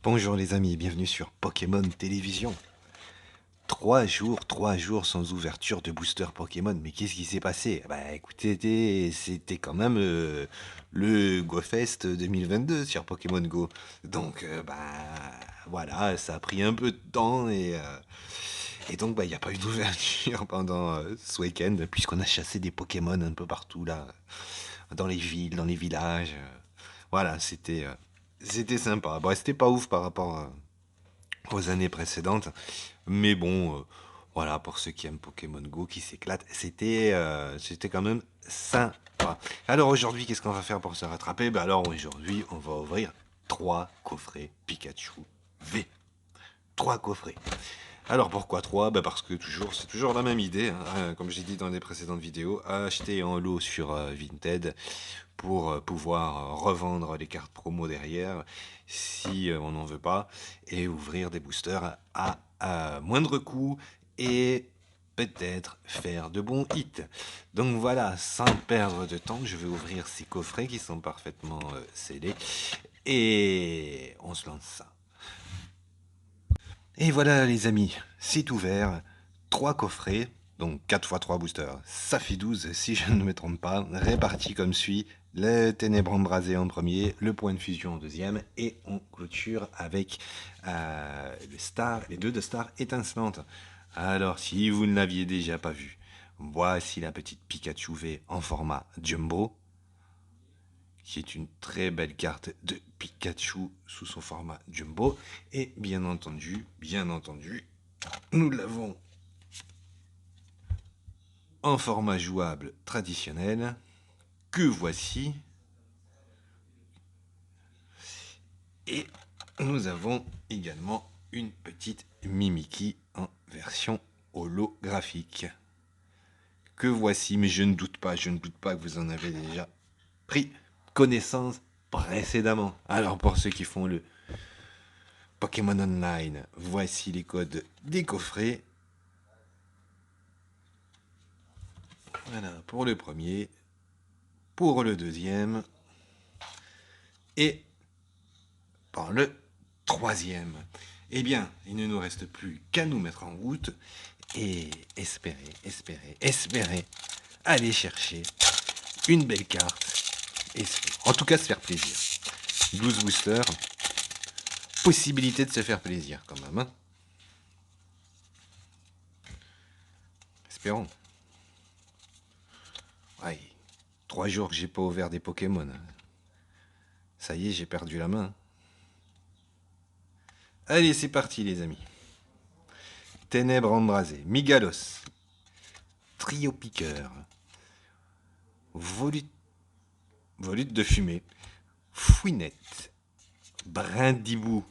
Bonjour les amis, bienvenue sur Pokémon Télévision. 3 jours sans ouverture de booster Pokémon. Mais qu'est-ce qui s'est passé? Bah écoutez, c'était quand même le GoFest 2022 sur Pokémon Go. Donc voilà, ça a pris un peu de temps et donc il n'y a pas eu d'ouverture pendant ce week-end puisqu'on a chassé des Pokémon un peu partout là, dans les villes, dans les villages. Voilà, c'était sympa. Bon, c'était pas ouf par rapport aux années précédentes. Mais bon, voilà, pour ceux qui aiment Pokémon Go, qui s'éclatent, c'était quand même sympa. Alors aujourd'hui, qu'est-ce qu'on va faire pour se rattraper? Ben alors aujourd'hui, on va ouvrir 3 coffrets Pikachu V. 3 coffrets. Alors pourquoi 3? Ben parce que c'est toujours la même idée, hein, comme j'ai dit dans les précédentes vidéos, acheter en lot sur Vinted pour pouvoir revendre les cartes promo derrière si on n'en veut pas et ouvrir des boosters à moindre coût et peut-être faire de bons hits. Donc voilà, sans perdre de temps, je vais ouvrir ces coffrets qui sont parfaitement scellés et on se lance ça. Et voilà les amis, c'est ouvert, 3 coffrets, donc 4 x 3 boosters, ça fait 12 si je ne me trompe pas, répartis comme suit, le ténèbre embrasé en premier, le point de fusion en deuxième, et on clôture avec les deux de star étincelantes. Alors si vous ne l'aviez déjà pas vu, voici la petite Pikachu V en format jumbo, qui est une très belle carte de Pikachu sous son format jumbo. Et bien entendu, nous l'avons en format jouable traditionnel, que voici. Et nous avons également une petite Mimikyu en version holographique, que voici, mais je ne doute pas que vous en avez déjà pris connaissance précédemment. Alors pour ceux qui font le Pokémon Online, voici les codes des coffrets. Voilà, pour le premier, pour le deuxième et pour le troisième. Eh bien, il ne nous reste plus qu'à nous mettre en route et espérer aller chercher une belle carte. En tout cas, se faire plaisir. 12 boosters, possibilité de se faire plaisir quand même. Hein, espérons. Ouais, 3 jours que j'ai pas ouvert des Pokémon. Ça y est, j'ai perdu la main. Allez, c'est parti les amis. Ténèbres embrasées, Migalos, Trio Piqueur, Volute de fumée, Fouinette, Brindibou,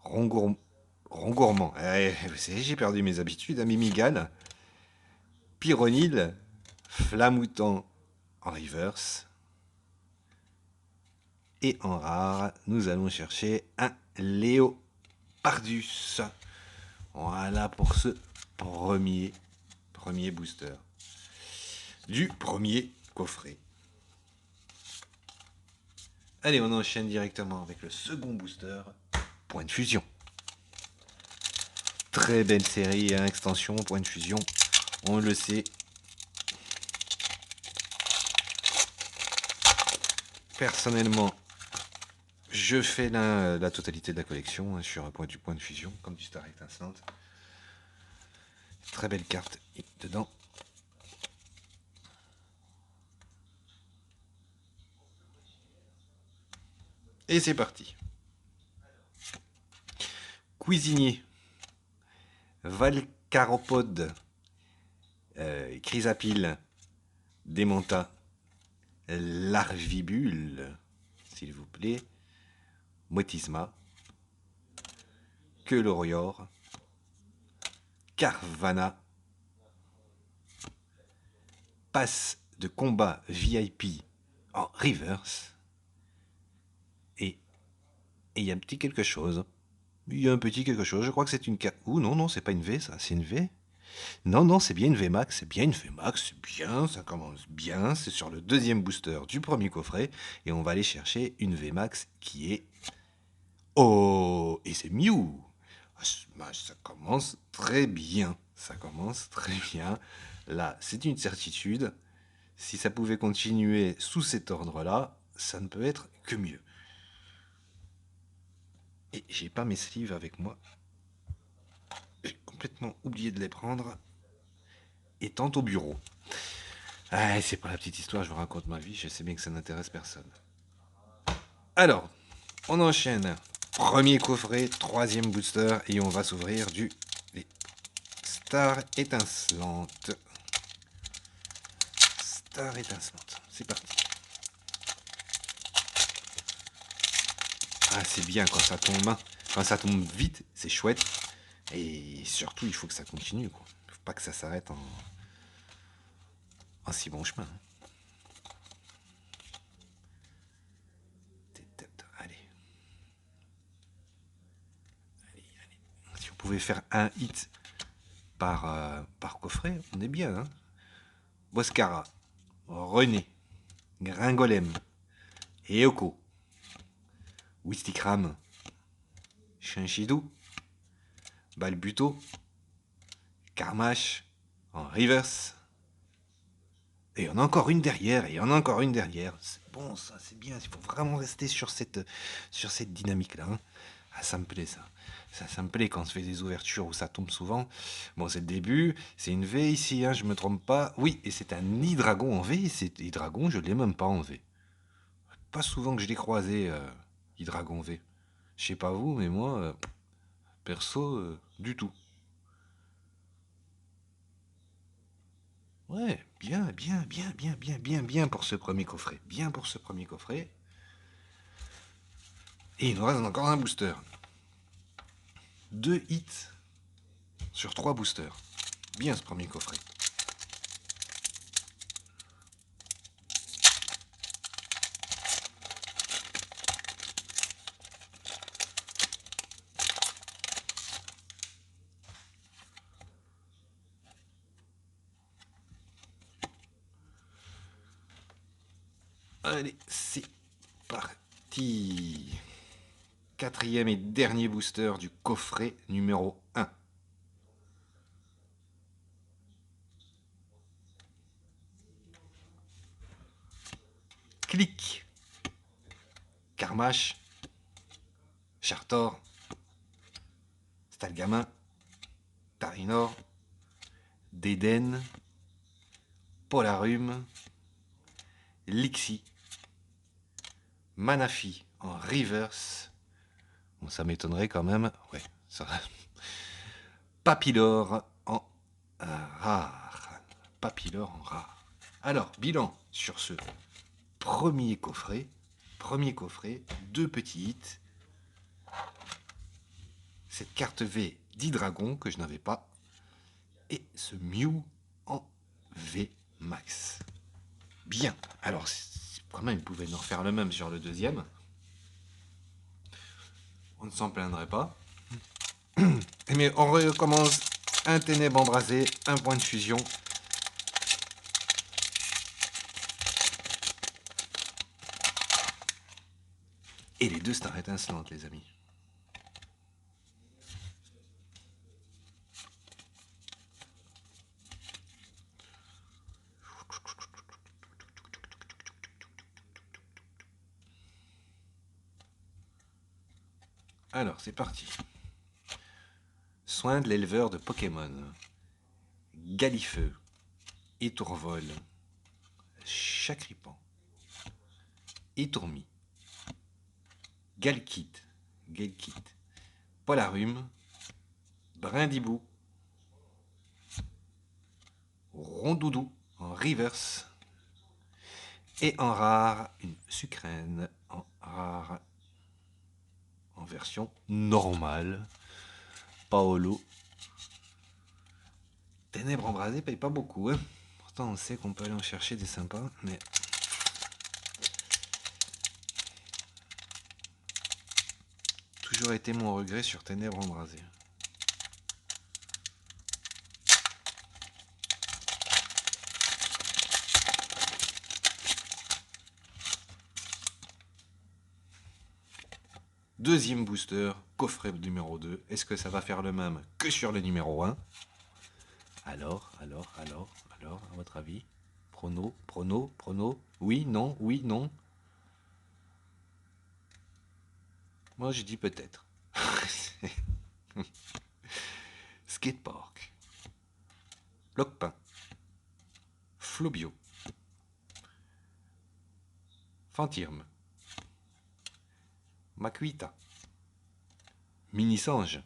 Rongourmand. Vous savez, j'ai perdu mes habitudes à Mimigal, Pyronil, Flamoutant en reverse. Et en rare, nous allons chercher un Léopardus. Voilà pour ce premier booster du premier coffret. Allez, on enchaîne directement avec le second booster, point de fusion. Très belle série, hein, extension, point de fusion, on le sait. Personnellement, je fais la totalité de la collection hein, sur un point de fusion, comme du Star Étincelante. Très belle carte dedans. Et c'est parti. Cuisinier, Valcaropode, Chrysapile, Démenta, Larvibule, s'il vous plaît, Motisma, Quelorior, Carvana, passe de combat VIP en reverse, et il y a un petit quelque chose. Il y a un petit quelque chose, je crois que c'est une carte. Ouh non, c'est pas une V ça, c'est une V. Non, c'est bien une VMAX, c'est bien une VMAX, c'est bien, ça commence bien, c'est sur le deuxième booster du premier coffret, et on va aller chercher une VMAX qui est Oh, et c'est Mew. Bah, ça commence très bien. Ça commence très bien. Là, c'est une certitude. Si ça pouvait continuer sous cet ordre-là, ça ne peut être que mieux. Et j'ai pas mes sleeves avec moi. J'ai complètement oublié de les prendre. Étant au bureau. Ah, c'est pas la petite histoire, je vous raconte ma vie, je sais bien que ça n'intéresse personne. Alors, on enchaîne. Premier coffret, troisième booster, et on va s'ouvrir du les Star étincelante. Star étincelante, c'est parti. Ah, c'est bien quand ça tombe. Quand ça tombe vite, c'est chouette. Et surtout, il faut que ça continue, quoi. Faut pas que ça s'arrête en si bon chemin. Allez. Allez, allez. Si on pouvait faire un hit par coffret, on est bien, hein. Boscara, René, Gringolem, Eoko, Wistikram, Shinshidou, Balbuto, Karmash, en reverse. Et il y en a encore une derrière, et il y en a encore une derrière. C'est bon, ça, c'est bien. Il faut vraiment rester sur cette dynamique-là, hein. Ah, ça me plaît, ça. Ça me plaît quand on se fait des ouvertures où ça tombe souvent. Bon, c'est le début. C'est une V ici, hein, je me trompe pas. Oui, et c'est un Hydragon en V. C'est Hydragon, je l'ai même pas en V. Pas souvent que je l'ai croisé, Hydragon V. Je sais pas vous, mais moi, perso, du tout. Ouais, bien, bien, bien, bien, bien, bien, bien pour ce premier coffret. Bien pour ce premier coffret. Et il nous reste encore un booster. 2 hits sur 3 boosters. Bien ce premier coffret. Allez, c'est parti. Quatrième et dernier booster du coffret numéro 1. Clic. Karmash. Chartor. Stalgamin. Tarinor. Deden. Polarum. Lixi. Manafi en reverse. Bon, ça m'étonnerait quand même. Ouais, ça. Papillore en rare. Papillore en rare. Alors, bilan sur ce premier coffret. Premier coffret, 2 petits hits. Cette carte V d'Hydragon que je n'avais pas. Et ce Mew en V Max. Bien. Alors, quand même, ils pouvaient nous refaire le même sur le deuxième. On ne s'en plaindrait pas. Mais on recommence un ténèbre embrasé, un point de fusion. Et les deux stars étincelantes, les amis. Alors, c'est parti. Soin de l'éleveur de Pokémon. Galifeu. Étourvol. Chacripan. Étourmi. Galkit. Galkit. Polarum. Brindibou. Rondoudou en reverse. Et en rare, une sucrène en rare. En version normale. Paolo. Ténèbres embrasées paye pas beaucoup, hein. Pourtant, on sait qu'on peut aller en chercher des sympas, mais toujours été mon regret sur Ténèbres embrasées. Deuxième booster, coffret numéro 2. Est-ce que ça va faire le même que sur le numéro 1? Alors, à votre avis? Prono. Oui, non, oui, non. Moi, je dis peut-être. Skatepark. Lockpin. Flobio. Fantirme. Makuita. Mini-Sange.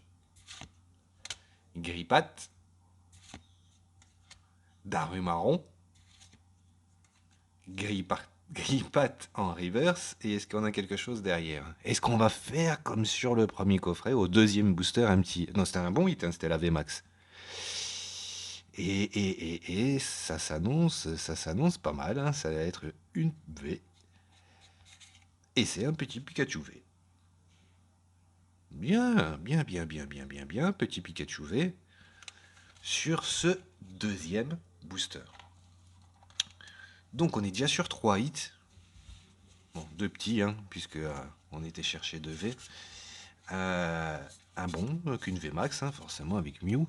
Grippat. Darumaron. Grippat en reverse. Et est-ce qu'on a quelque chose derrière? Est-ce qu'on va faire comme sur le premier coffret, au deuxième booster, un petit... Non, c'était un bon hit, hein, c'était la VMAX. Et ça s'annonce pas mal, hein, ça va être une V. Et c'est un petit Pikachu V. Bien, petit Pikachu V sur ce deuxième booster. Donc on est déjà sur 3 hits. Bon, 2 petits, hein, puisque on était chercher 2 V. Un bon, qu'une VMAX, hein, forcément, avec Mew.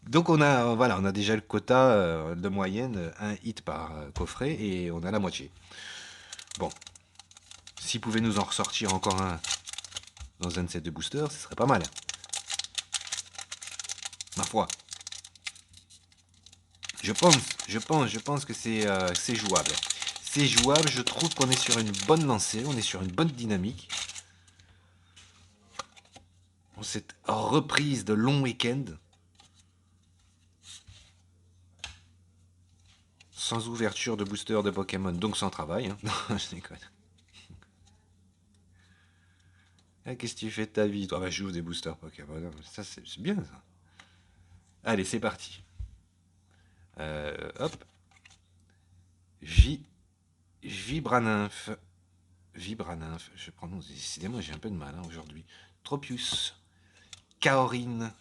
Donc on a déjà le quota de moyenne, un hit par coffret, et on a la moitié. Bon, s'il pouvait nous en ressortir encore un dans un de ces 2 boosters, ce serait pas mal. Ma foi. Je pense que c'est jouable. C'est jouable, je trouve qu'on est sur une bonne lancée, on est sur une bonne dynamique. Cette reprise de long week-end, sans ouverture de booster de Pokémon, donc sans travail. Hein. Non, je déconne. Ah, qu'est-ce que tu fais de ta vie, toi? Bah, j'ouvre des boosters Pokémon. Ça, c'est bien, ça. Allez, c'est parti. Hop. Vibranymph. Je prononce. Décidément, j'ai un peu de mal hein, aujourd'hui. Tropius. Kaorin.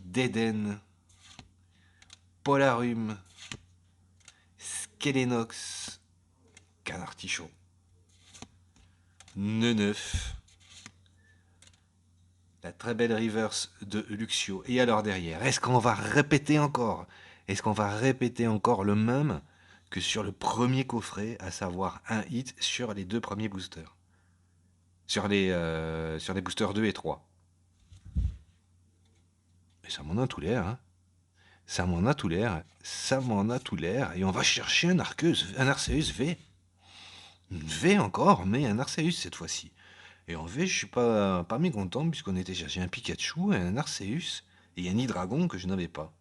Deden. Polarum. Skelenox. Canartichaud. Neneuf. La très belle reverse de Luxio. Et alors derrière, est-ce qu'on va répéter encore? Est-ce qu'on va répéter encore le même que sur le premier coffret, à savoir un hit sur les 2 premiers boosters? Sur les boosters 2 et 3. Et ça m'en a tout l'air, hein. Ça m'en a tout l'air. Et on va chercher un Arceus V. Une V encore, mais un Arceus cette fois-ci. Et en V, je suis pas mécontent, puisqu'on était chercher un Pikachu, un Arceus et un Hydreigon que je n'avais pas.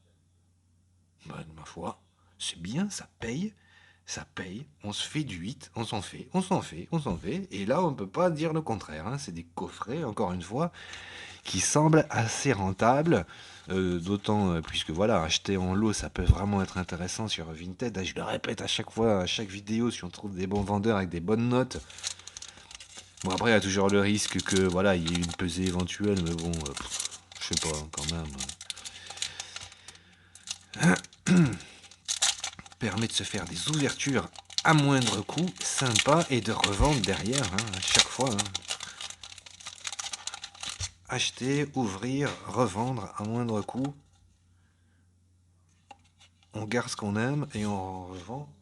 Bah, ma foi, c'est bien, ça paye. On se fait du 8, on s'en fait. Et là, on peut pas dire le contraire. Hein. C'est des coffrets, encore une fois, qui semblent assez rentables. D'autant, puisque voilà, acheter en lot, ça peut vraiment être intéressant sur Vinted. Je le répète à chaque fois, à chaque vidéo, si on trouve des bons vendeurs avec des bonnes notes. Bon, après, il y a toujours le risque que, voilà, il y ait une pesée éventuelle, mais bon, je sais pas, quand même. Permet de se faire des ouvertures à moindre coût, sympa, et de revendre derrière, hein, à chaque fois. Hein. Acheter, ouvrir, revendre à moindre coût. On garde ce qu'on aime et on revend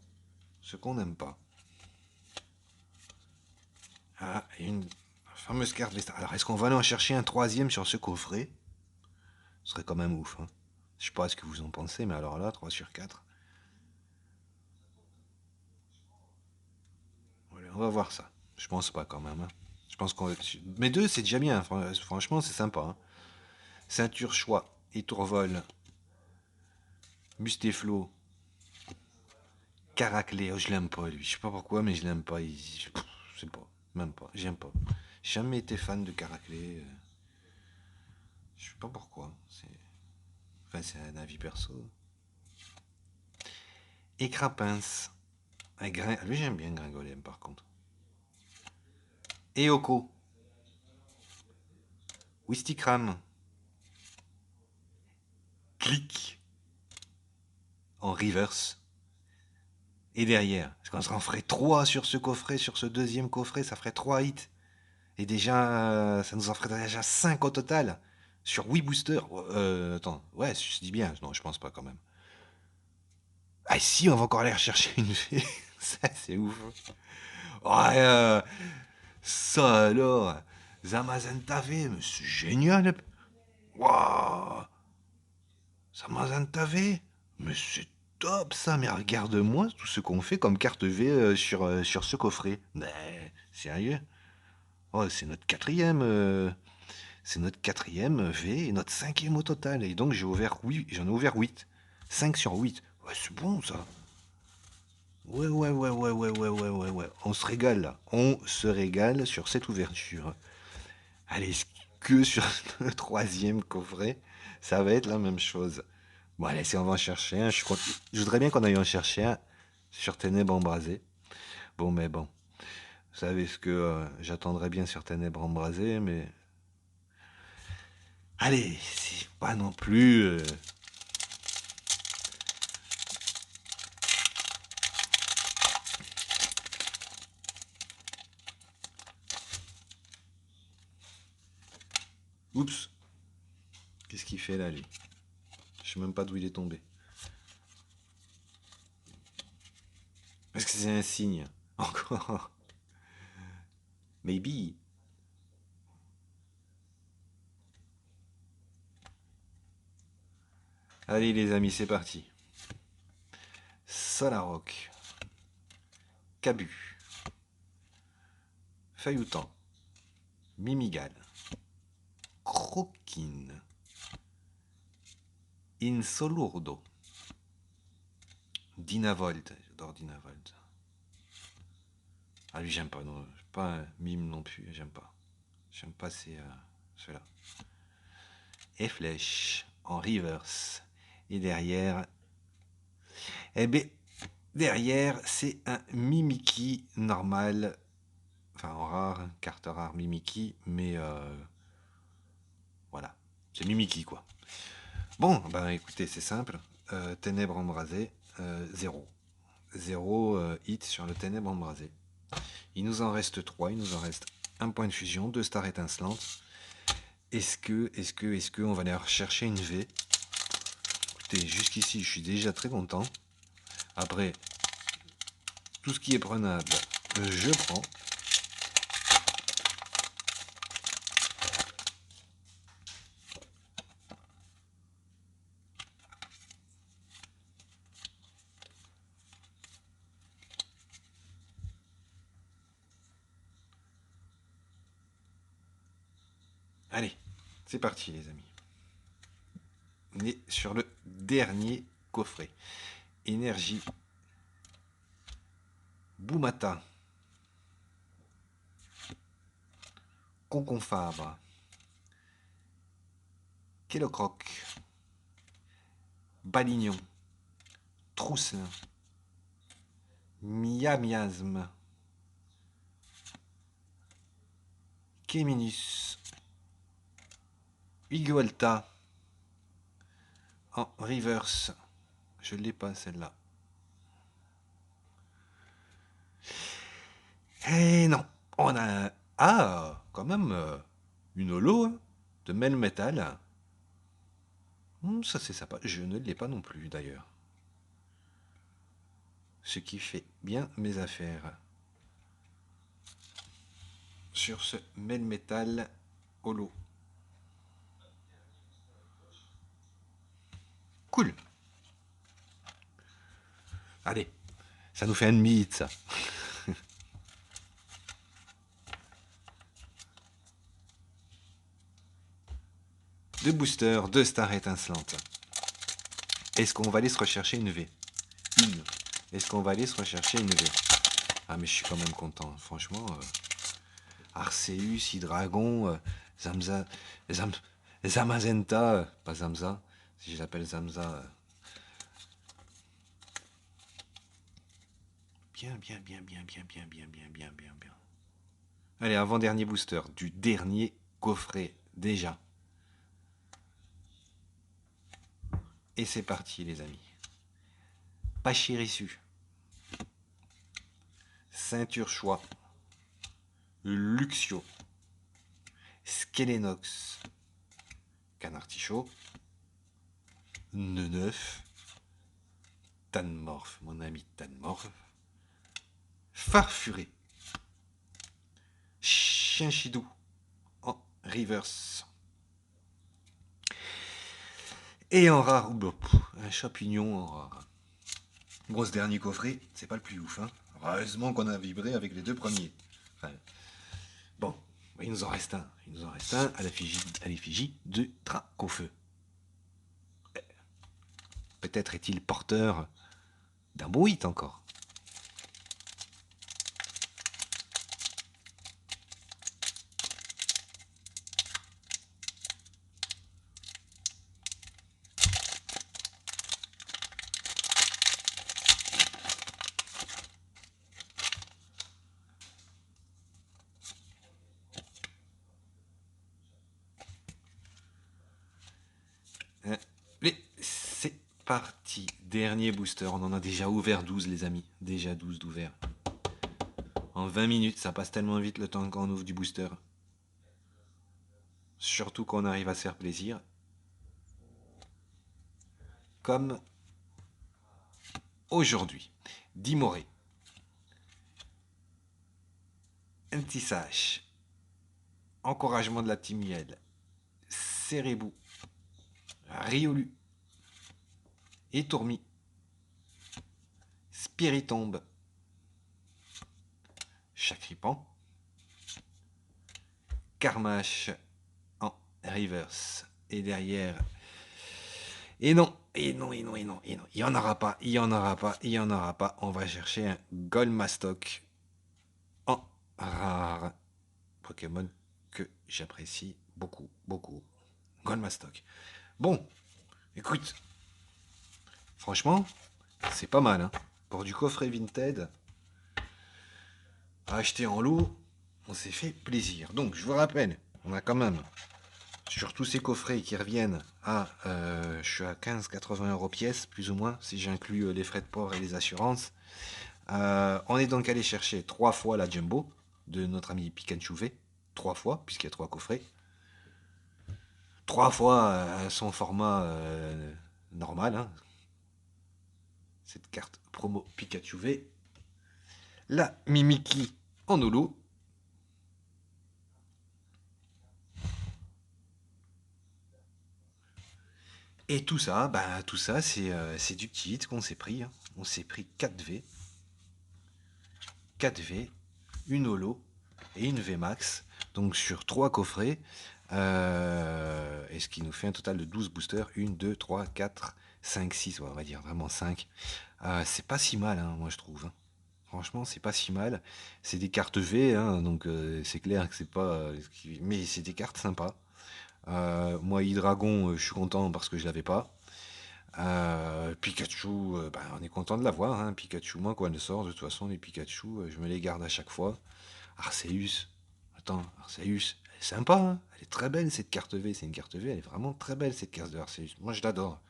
ce qu'on n'aime pas. Ah, et une fameuse carte Vesta. Alors, est-ce qu'on va aller en chercher un troisième sur ce coffret? Ce serait quand même ouf. Hein. Je sais pas ce que vous en pensez, mais alors là, 3 sur 4. Voilà, on va voir ça. Je pense pas quand même. Hein. Je pense qu'on. Mais 2, c'est déjà bien. Franchement, c'est sympa. Hein. Ceinture choix et tourvol. Mustéflo. Caraclé. Oh, je l'aime pas, lui. Je sais pas pourquoi, mais je l'aime pas. Je sais pas. Même pas. J'aime pas. Jamais été fan de Caraclé. Je sais pas pourquoi. Enfin, c'est un avis perso. Et Crapince. Lui, j'aime bien Gringolem, par contre. Et Oko. Wistikram. Clic. En reverse. Et derrière, parce qu'on en ferait 3 sur ce coffret, sur ce deuxième coffret, ça ferait 3 hits. Et déjà, ça nous en ferait déjà 5 au total. Sur 8 boosters. Attends, ouais, je dis bien. Non, je pense pas quand même. Ah si, on va encore aller rechercher une fée. Ça, c'est ouf. Ouais, ça alors. Zamazenta V, mais c'est génial. Waouh. Zamazenta V. Mais c'est top ça. Mais regarde-moi tout ce qu'on fait comme carte V sur ce coffret. Mais sérieux. Oh, c'est notre quatrième V et notre cinquième au total. Et donc j'en ai ouvert 8. 5 sur 8. Ouais, c'est bon ça. Ouais, ouais, ouais, ouais, ouais, ouais, ouais, ouais, ouais. On se régale là. On se régale sur cette ouverture. Allez, que sur le troisième coffret, ça va être la même chose. Bon, allez, si on va en chercher un, je voudrais bien qu'on aille en chercher un sur Ténèbres embrasées. Bon, mais bon. Vous savez ce que j'attendrais bien sur Ténèbres embrasées, mais allez, c'est pas non plus. Oups, qu'est-ce qu'il fait là, lui? Je sais même pas d'où il est tombé. Est-ce que c'est un signe? Encore? Maybe. Allez, les amis, c'est parti. Solaroc, Cabu, Feuilleton, Mimigal, Croquine, Insolurdo, Dynavolt. J'adore Dynavolt. Ah lui j'aime pas, non, pas un mime non plus, j'aime pas. J'aime pas ceux-là. Et flèche en reverse. Et derrière, eh ben derrière c'est un Mimiki normal, enfin en rare, carte rare Mimiki, mais voilà, c'est Mimiki quoi. Bon, ben écoutez, c'est simple. Ténèbres embrasées, 0. 0 hit sur le Ténèbres embrasées. Il nous en reste 3, il nous en reste un point de fusion, 2 stars étincelantes. Est-ce que on va aller rechercher une V? Écoutez, jusqu'ici, je suis déjà très content. Après, tout ce qui est prenable, je prends. Allez, c'est parti les amis. On est sur le dernier coffret. Énergie Boumata, Conconfabre, Kellocroc, Balignon, Trousselin, Miasme, Kéminus, Igualta, en reverse. Je l'ai pas celle-là. Eh non, on a quand même une holo hein, de Melmetal. Ça c'est sympa. Je ne l'ai pas non plus d'ailleurs. Ce qui fait bien mes affaires. Sur ce Melmetal holo. Cool. Allez, ça nous fait un demi-hit ça. Deux boosters, deux stars étincelantes. Est-ce qu'on va aller se rechercher une V? Une. Est-ce qu'on va aller se rechercher une V? Ah mais je suis quand même content, franchement. Arceus, Hydragon, Zamza, Zamazenta, pas Zamza, si je l'appelle Zamza. Bien, bien, bien, bien, bien, bien, bien, bien, bien, bien, bien. Allez, avant-dernier booster du dernier coffret, déjà. Et c'est parti, les amis. Pachirisu, Ceinture Choix, Luxio, Skelenox, Canartichaud, Neneuf, Tanmorph, mon ami Tanmorph, Farfuré, Chinchidou en reverse. Et en rare, un champignon en rare. Bon, ce dernier coffret, c'est pas le plus ouf. Hein. Heureusement qu'on a vibré avec les deux premiers. Enfin, bon, il nous en reste un. Il nous en reste un à l'effigie de Dracofeu. Peut-être est-il porteur d'un beau hit encore. Allez, c'est parti. Dernier booster. On en a déjà ouvert 12, les amis. Déjà 12 d'ouverts. En 20 minutes, ça passe tellement vite le temps qu'on ouvre du booster. Surtout qu'on arrive à se faire plaisir. Comme aujourd'hui. Dimoré. Un petit sage. Encouragement de la Timiel. Cérébou. Riolu. Étourmi. Spiritombe. Chacripan. Carmache en reverse. Et derrière. Et non, et non, et non, et non, et non. Il n'y en aura pas, il n'y en aura pas, il n'y en aura pas. On va chercher un Golmastoc en rare. Pokémon que j'apprécie beaucoup, beaucoup. Golmastoc. Bon, écoute. Franchement, c'est pas mal. Hein. Pour du coffret Vinted, à acheter en lot, on s'est fait plaisir. Donc, je vous rappelle, on a quand même, sur tous ces coffrets qui reviennent à, je suis à 15,80 € pièce, plus ou moins, si j'inclus les frais de port et les assurances. On est donc allé chercher 3 fois la Jumbo de notre ami Pikachu V. 3 fois, puisqu'il y a 3 coffrets. 3 fois son format normal. Hein. Cette carte promo Pikachu V. La Mimiki en holo. Et tout ça, c'est du kit qu'on s'est pris. Hein. On s'est pris 4 V. 4 V, une holo et une VMAX. Donc sur 3 coffrets. Et ce qui nous fait un total de 12 boosters. 1, 2, 3, 4, 5, 6. On va dire vraiment 5. C'est pas si mal, hein, moi je trouve. Hein. Franchement, c'est pas si mal. C'est des cartes V, hein, donc c'est clair que c'est pas. Mais c'est des cartes sympas. Moi, Hydragon, je suis content parce que je l'avais pas. Pikachu, on est content de l'avoir. Hein. Pikachu, moi, quand elle sort, de toute façon, les Pikachu, je me les garde à chaque fois. Arceus, attends, Arceus, elle est sympa. Hein. Elle est très belle cette carte V. C'est une carte V, elle est vraiment très belle cette carte de Arceus. Moi, je l'adore.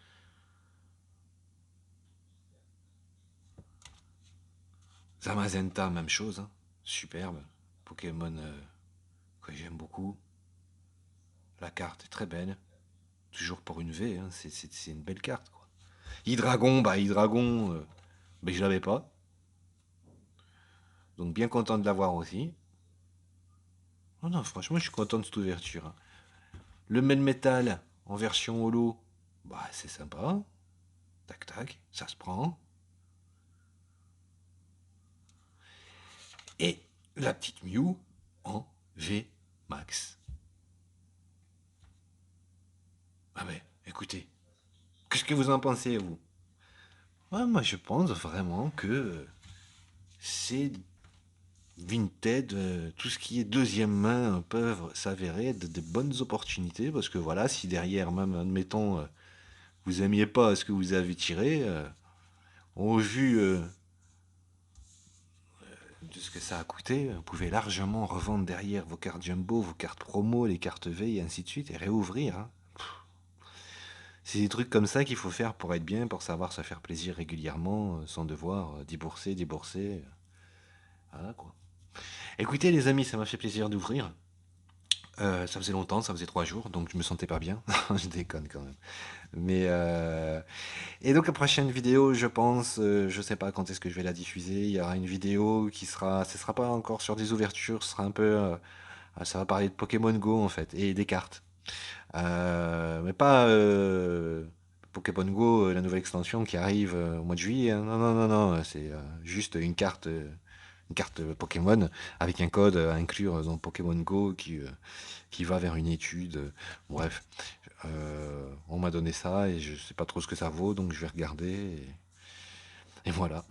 Zamazenta, même chose. Hein. Superbe. Pokémon que j'aime beaucoup. La carte est très belle. Toujours pour une V, hein. C'est une belle carte. Quoi. Hydragon, je l'avais pas. Donc bien content de l'avoir aussi. Oh non, franchement, je suis content de cette ouverture. Hein. Le Melmetal en version holo, c'est sympa. Tac tac, ça se prend. Et la petite Mew en V Max. Ah ouais, écoutez, qu'est-ce que vous en pensez, vous? Ouais, moi, je pense vraiment que c'est Vinted, tout ce qui est deuxième main peuvent s'avérer être de bonnes opportunités parce que voilà, si derrière, même admettons, vous aimiez pas ce que vous avez tiré, au vu de ce que ça a coûté, vous pouvez largement revendre derrière vos cartes jumbo, vos cartes promo, les cartes V et ainsi de suite et réouvrir. Hein. C'est des trucs comme ça qu'il faut faire pour être bien, pour savoir se faire plaisir régulièrement, sans devoir débourser. Voilà quoi. Écoutez les amis, ça m'a fait plaisir d'ouvrir. Ça faisait longtemps, ça faisait 3 jours, donc je me sentais pas bien. Je déconne quand même. Mais et donc la prochaine vidéo, je pense, je sais pas quand est-ce que je vais la diffuser. Il y aura une vidéo qui sera, ce sera pas encore sur des ouvertures, ce sera un peu, ça va parler de Pokémon Go en fait et des cartes. Mais pas Pokémon Go, la nouvelle extension qui arrive au mois de juillet, hein. Non, non, non, non, c'est juste une carte Pokémon avec un code à inclure dans Pokémon Go qui va vers une étude. Bref, on m'a donné ça et je sais pas trop ce que ça vaut, donc je vais regarder et voilà.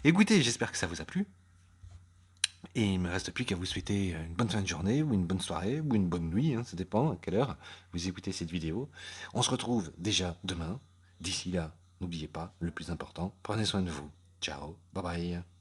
Écoutez, j'espère que ça vous a plu. Et il me reste plus qu'à vous souhaiter une bonne fin de journée, ou une bonne soirée, ou une bonne nuit, hein, ça dépend à quelle heure vous écoutez cette vidéo. On se retrouve déjà demain. D'ici là, n'oubliez pas, le plus important, prenez soin de vous. Ciao, bye bye.